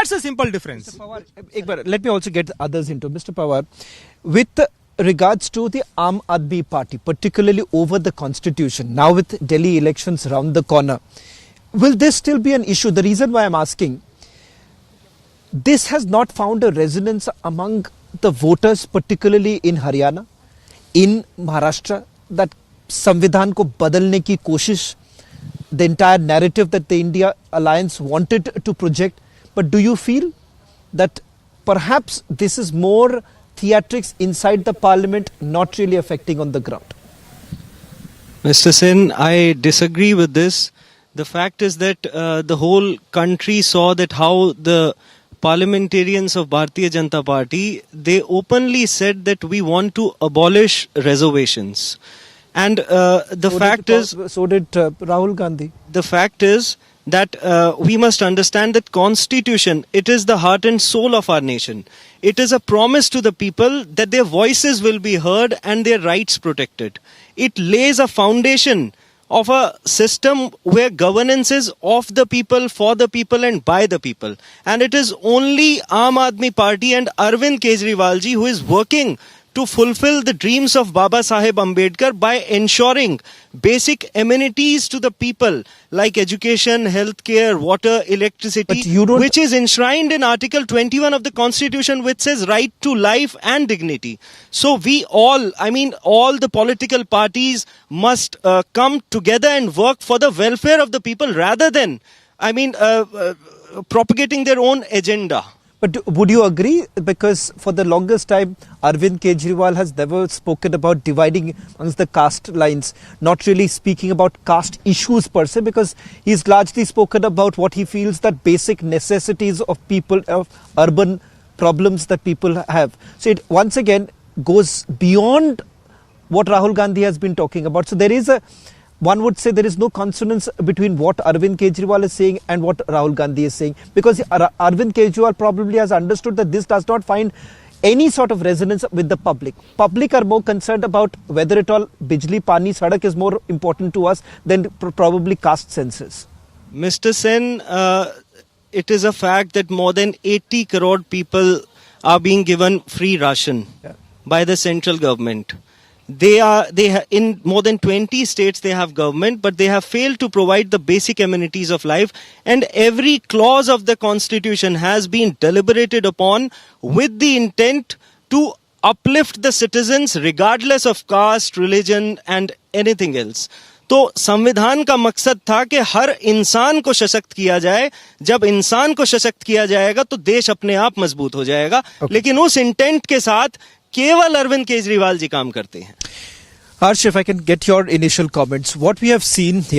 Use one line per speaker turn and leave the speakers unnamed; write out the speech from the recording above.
That's a simple difference.
Pawar, let me also get others into. Mr. Pawar, with regards to the Aam Aadmi Party, particularly over the constitution, now with Delhi elections round the corner, will this still be an issue? The reason why I'm asking, this has not found a resonance among the voters, particularly in Haryana, in Maharashtra, that संविधान को बदलने की कोशिश, the entire narrative that the India Alliance wanted to project. But do you feel that perhaps this is more theatrics inside the parliament, not really affecting on the ground?
Mr. Sen, I disagree with this. The fact is that the whole country saw that how the parliamentarians of Bharatiya Janata Party, they openly said that we want to abolish reservations. And
so did Rahul Gandhi.
The fact is that we must understand that constitution, it is the heart and soul of our nation. It is a promise to the people that their voices will be heard and their rights protected. It lays a foundation of a system where governance is of the people, for the people and by the people. And it is only Aam Aadmi Party and Arvind Kejriwal ji who is working to fulfill the dreams of Baba Saheb Ambedkar by ensuring basic amenities to the people like education, healthcare, water, electricity, which is enshrined in Article 21 of the Constitution, which says right to life and dignity. So we all, all the political parties must come together and work for the welfare of the people rather than, propagating their own agenda.
But would you agree? Because for the longest time, Arvind Kejriwal has never spoken about dividing amongst the caste lines, not really speaking about caste issues per se, because he's largely spoken about what he feels that basic necessities of people, of urban problems that people have. So it once again goes beyond what Rahul Gandhi has been talking about. So there is one would say there is no consonance between what Arvind Kejriwal is saying and what Rahul Gandhi is saying, because Arvind Kejriwal probably has understood that this does not find any sort of resonance with the public. Public are more concerned about whether at all Bijli, Pani, Sadak is more important to us than probably caste census.
Mr. Sen, it is a fact that more than 80 crore people are being given free ration by the central government. In more than 20 states they have government, but they have failed to provide the basic amenities of life, and every clause of the constitution has been deliberated upon with the intent to uplift the citizens regardless of caste, religion and anything else. तो संविधान का मकसद था कि हर इंसान को सशक्त किया जाए. जब इंसान को सशक्त किया जाएगा तो देश अपने आप मजबूत हो जाएगा. लेकिन उस इंटेंट के साथ केवल अरविंद केजरीवाल जी काम करते हैं.
Harsh, if I can get your initial comments, what we have seen here